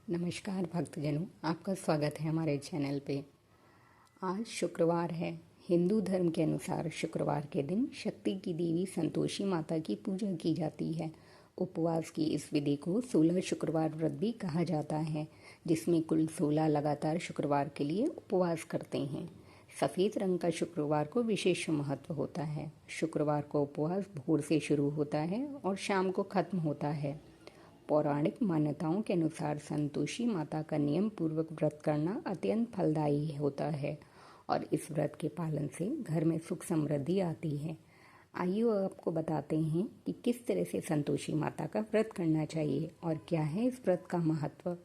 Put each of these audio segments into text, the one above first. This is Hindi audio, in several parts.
नमस्कार भक्तजनों, आपका स्वागत है हमारे चैनल पे। आज शुक्रवार है। हिंदू धर्म के अनुसार शुक्रवार के दिन शक्ति की देवी संतोषी माता की पूजा की जाती है। उपवास की इस विधि को 16 शुक्रवार व्रत भी कहा जाता है, जिसमें कुल 16 लगातार शुक्रवार के लिए उपवास करते हैं। सफ़ेद रंग का शुक्रवार को विशेष महत्व होता है। शुक्रवार को उपवास भोर से शुरू होता है और शाम को खत्म होता है। पौराणिक मान्यताओं के अनुसार संतोषी माता का नियम पूर्वक व्रत करना अत्यंत फलदायी होता है और इस व्रत के पालन से घर में सुख समृद्धि आती है। आइए आपको बताते हैं कि किस तरह से संतोषी माता का व्रत करना चाहिए और क्या है इस व्रत का महत्व।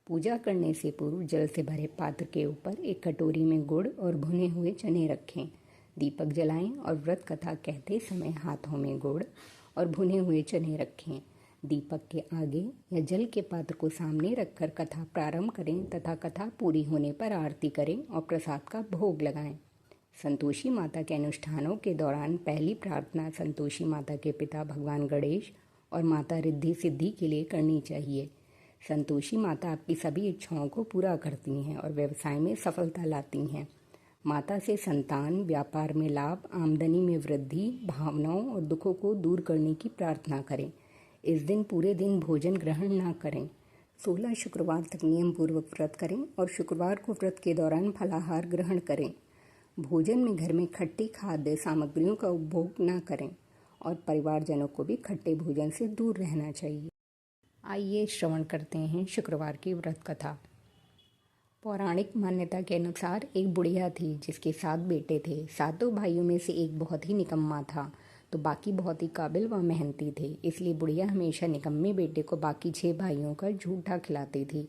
पूजा करने से पूर्व जल से भरे पात्र के ऊपर एक कटोरी में गुड़ और भुने हुए चने रखें। दीपक जलाएं और व्रत कथा कहते समय हाथों में गुड़ और भुने हुए चने रखें। दीपक के आगे या जल के पात्र को सामने रखकर कथा प्रारंभ करें तथा कथा पूरी होने पर आरती करें और प्रसाद का भोग लगाएं। संतोषी माता के अनुष्ठानों के दौरान पहली प्रार्थना संतोषी माता के पिता भगवान गणेश और माता रिद्धि सिद्धि के लिए करनी चाहिए। संतोषी माता आपकी सभी इच्छाओं को पूरा करती हैं और व्यवसाय में सफलता लाती हैं। माता से संतान, व्यापार में लाभ, आमदनी में वृद्धि, भावनाओं और दुखों को दूर करने की प्रार्थना करें। इस दिन पूरे दिन भोजन ग्रहण ना करें। 16 शुक्रवार तक नियम पूर्वक व्रत करें और शुक्रवार को व्रत के दौरान फलाहार ग्रहण करें। भोजन में घर में खट्टी खाद्य सामग्रियों का उपभोग ना करें और परिवारजनों को भी खट्टे भोजन से दूर रहना चाहिए। आइए श्रवण करते हैं शुक्रवार की व्रत कथा। पौराणिक मान्यता के अनुसार एक बुढ़िया थी जिसके 7 बेटे थे। 7 भाइयों में से एक बहुत ही निकम्मा था तो बाकी बहुत ही काबिल व मेहनती थे। इसलिए बुढ़िया हमेशा निकम्मे बेटे को बाकी 6 भाइयों का झूठा खिलाती थी।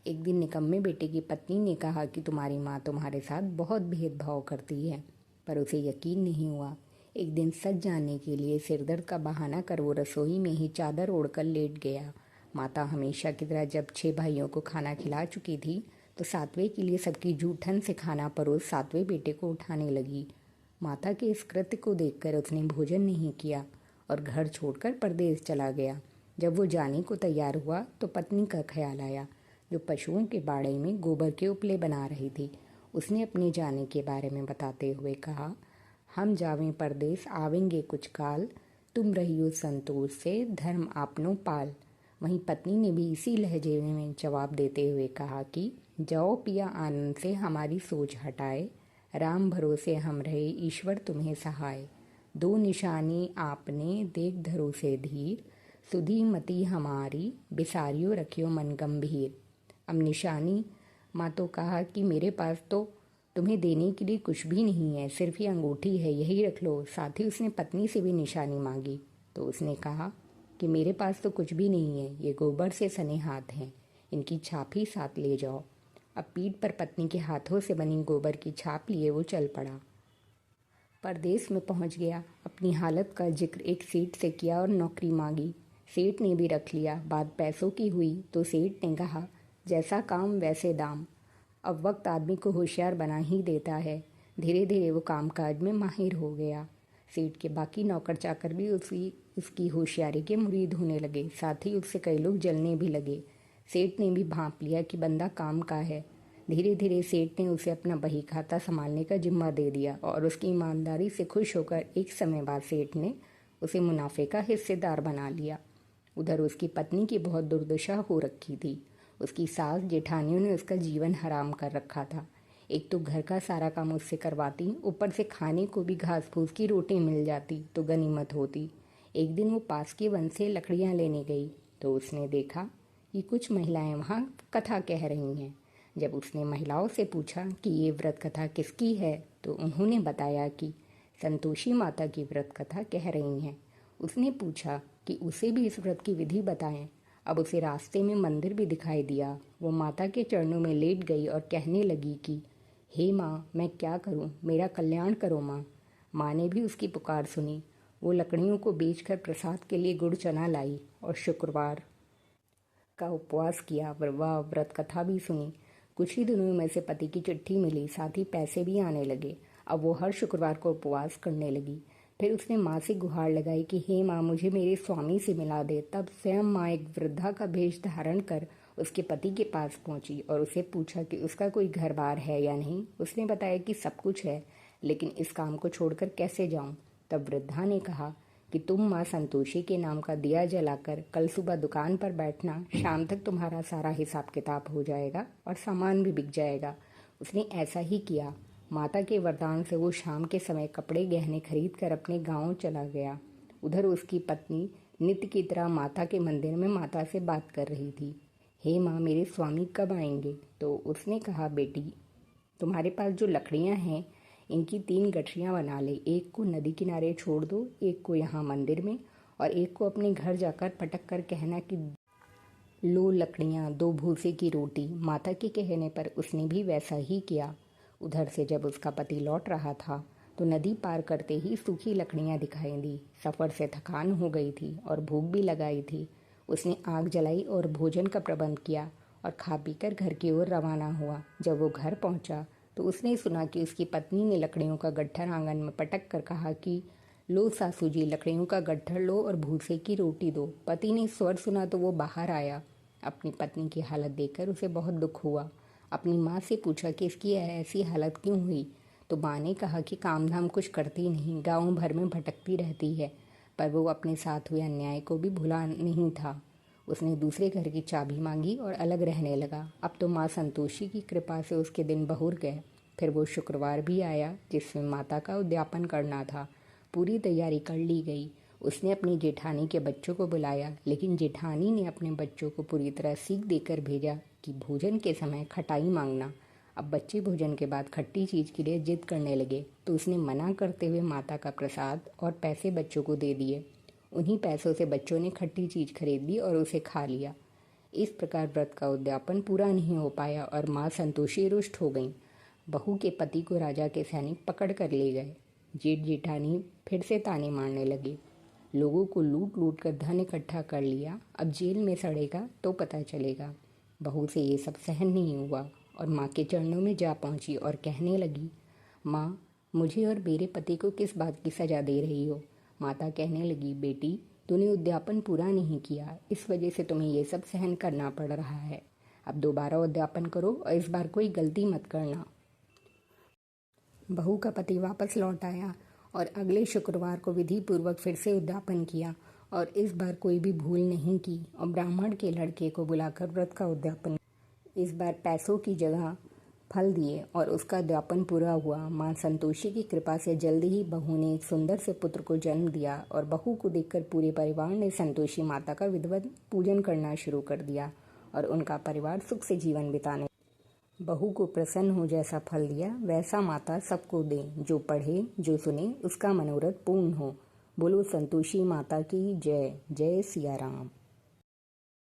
एक दिन निकम्मे बेटे की पत्नी ने कहा कि तुम्हारी माँ तुम्हारे साथ बहुत भेदभाव करती है, पर उसे यकीन नहीं हुआ। एक दिन सच जानने के लिए सिरदर्द का बहाना कर वो रसोई में ही चादर ओढ़कर लेट गया। माता हमेशा की तरह जब 6 भाइयों को खाना खिला चुकी थी तो 7वें के लिए सबकी जूठन से खाना परोस 7वें बेटे को उठाने लगी। माता के इस कृत्य को देखकर उसने भोजन नहीं किया और घर छोड़कर परदेश चला गया। जब वो जाने को तैयार हुआ तो पत्नी का ख्याल आया, जो पशुओं के बाड़े में गोबर के उपले बना रही थी। उसने अपने जाने के बारे में बताते हुए कहा, हम जावें परदेश आवेंगे कुछ काल, तुम रहियो संतोष से धर्म आपनो पाल। वहीं पत्नी ने भी इसी लहजे में जवाब देते हुए कहा कि जाओ पिया आनंद से हमारी सोच हटाए, राम भरोसे हम रहे ईश्वर तुम्हें सहाय। 2 निशानी आपने देख धरो से धीर, सुधी मति हमारी बिसारियो रखियो मन गंभीर। अब निशानी माँ तो कहा कि मेरे पास तो तुम्हें देने के लिए कुछ भी नहीं है, सिर्फ ये अंगूठी है, यही रख लो। साथ ही उसने पत्नी से भी निशानी मांगी तो उसने कहा कि मेरे पास तो कुछ भी नहीं है, ये गोबर से सने हाथ हैं, इनकी छाप ही साथ ले जाओ। अब पीठ पर पत्नी के हाथों से बनी गोबर की छाप लिए वो चल पड़ा। परदेश में पहुंच गया। अपनी हालत का जिक्र एक सेठ से किया और नौकरी मांगी। सेठ ने भी रख लिया। बात पैसों की हुई तो सेठ ने कहा, जैसा काम वैसे दाम। अब वक्त आदमी को होशियार बना ही देता है। धीरे धीरे वो कामकाज में माहिर हो गया। सेठ के बाकी नौकर चाकर भी उसकी होशियारी के मुरीद होने लगे। साथ ही उससे कई लोग जलने भी लगे। सेठ ने भी भांप लिया कि बंदा काम का है। धीरे धीरे सेठ ने उसे अपना बही खाता संभालने का जिम्मा दे दिया और उसकी ईमानदारी से खुश होकर एक समय बाद सेठ ने उसे मुनाफे का हिस्सेदार बना लिया। उधर उसकी पत्नी की बहुत दुर्दशा हो रखी थी। उसकी सास जेठानियों ने उसका जीवन हराम कर रखा था। एक तो घर का सारा काम उससे करवाती, ऊपर से खाने को भी घास फूस की रोटी मिल जाती तो गनीमत होती। एक दिन वो पास के वन से लकड़ियाँ लेने गई तो उसने देखा कि कुछ महिलाएं वहाँ कथा कह रही हैं। जब उसने महिलाओं से पूछा कि ये व्रत कथा किसकी है तो उन्होंने बताया कि संतोषी माता की व्रत कथा कह रही हैं। उसने पूछा कि उसे भी इस व्रत की विधि बताएं। अब उसे रास्ते में मंदिर भी दिखाई दिया। वो माता के चरणों में लेट गई और कहने लगी कि हे माँ, मैं क्या करूँ, मेरा कल्याण करो माँ। माँ ने भी उसकी पुकार सुनी। वो लकड़ियों को बेचकर प्रसाद के लिए गुड़ चना लाई और शुक्रवार का उपवास किया। वह व्रत कथा भी सुनी। कुछ ही दिनों में से पति की चिट्ठी मिली, साथ ही पैसे भी आने लगे। अब वो हर शुक्रवार को उपवास करने लगी। फिर उसने माँ से गुहार लगाई कि हे माँ, मुझे मेरे स्वामी से मिला दे। तब स्वयं माँ एक वृद्धा का भेष धारण कर उसके पति के पास पहुंची और उसे पूछा कि उसका कोई घर बार है या नहीं। उसने बताया कि सब कुछ है, लेकिन इस काम को छोड़कर कैसे जाऊं। तब वृद्धा ने कहा कि तुम माँ संतोषी के नाम का दिया जलाकर कल सुबह दुकान पर बैठना, शाम तक तुम्हारा सारा हिसाब किताब हो जाएगा और सामान भी बिक जाएगा। उसने ऐसा ही किया। माता के वरदान से वो शाम के समय कपड़े गहने खरीद कर अपने गांव चला गया। उधर उसकी पत्नी नित्य की तरह माता के मंदिर में माता से बात कर रही थी। हे माँ, मेरे स्वामी कब आएंगे? तो उसने कहा, बेटी, तुम्हारे पास जो लकड़ियाँ हैं इनकी 3 गठरियाँ बना ले। एक को नदी किनारे छोड़ दो, एक को यहाँ मंदिर में, और एक को अपने घर जाकर पटक कर कहना कि लो लकड़ियाँ, 2 भूसे की रोटी। माता के कहने पर उसने भी वैसा ही किया। उधर से जब उसका पति लौट रहा था तो नदी पार करते ही सूखी लकड़ियाँ दिखाई दी। सफ़र से थकान हो गई थी और भूख भी लगाई थी। उसने आग जलाई और भोजन का प्रबंध किया और खा पीकर घर की ओर रवाना हुआ। जब वो घर पहुंचा तो उसने सुना कि उसकी पत्नी ने लकड़ियों का गट्ठर आंगन में पटक कर कहा कि लो सासू जी, लकड़ियों का गट्ठर लो और भूसे की रोटी दो। पति ने स्वर सुना तो वो बाहर आया। अपनी पत्नी की हालत देखकर उसे बहुत दुख हुआ। अपनी माँ से पूछा कि इसकी ऐसी हालत क्यों हुई। तो माँ ने कहा कि काम धाम कुछ करती नहीं, गाँव भर में भटकती रहती है। पर वो अपने साथ हुए अन्याय को भी भुला नहीं था। उसने दूसरे घर की चाबी मांगी और अलग रहने लगा। अब तो माँ संतोषी की कृपा से उसके दिन बहुर गए। फिर वो शुक्रवार भी आया जिसमें माता का उद्यापन करना था। पूरी तैयारी कर ली गई। उसने अपनी जेठानी के बच्चों को बुलाया, लेकिन जेठानी ने अपने बच्चों को पूरी तरह सीख देकर भेजा कि भोजन के समय खटाई मांगना। अब बच्चे भोजन के बाद खट्टी चीज़ के लिए जिद करने लगे, तो उसने मना करते हुए माता का प्रसाद और पैसे बच्चों को दे दिए। उन्हीं पैसों से बच्चों ने खट्टी चीज़ खरीद ली और उसे खा लिया। इस प्रकार व्रत का उद्यापन पूरा नहीं हो पाया और माँ संतोषी रुष्ट हो गईं। बहू के पति को राजा के सैनिक पकड़ कर ले गए। जेठ जेठानी फिर से ताने मारने लगे। लोगों को लूट लूट कर धन इकट्ठा कर लिया, अब जेल में सड़ेगा तो पता चलेगा। बहू से ये सब सहन नहीं हुआ और माँ के चरणों में जा पहुँची और कहने लगी, माँ, मुझे और मेरे पति को किस बात की सज़ा दे रही हो? माता कहने लगी, बेटी, तूने उद्यापन पूरा नहीं किया, इस वजह से तुम्हें ये सब सहन करना पड़ रहा है। अब दोबारा उद्यापन करो और इस बार कोई गलती मत करना। बहू का पति वापस लौट आया और अगले शुक्रवार को विधि पूर्वक फिर से उद्यापन किया और इस बार कोई भी भूल नहीं की और ब्राह्मण के लड़के को बुलाकर व्रत का उद्यापन। इस बार पैसों की जगह फल दिए और उसका उद्यापन पूरा हुआ। माँ संतोषी की कृपा से जल्दी ही बहू ने एक सुंदर से पुत्र को जन्म दिया और बहू को देखकर पूरे परिवार ने संतोषी माता का विधिवत पूजन करना शुरू कर दिया और उनका परिवार सुख से जीवन बिताने। बहू को प्रसन्न हो जैसा फल दिया वैसा माता सबको दे। जो पढ़े, जो सुने, उसका मनोरथ पूर्ण हो। बोलो संतोषी माता की जय। जय सिया राम।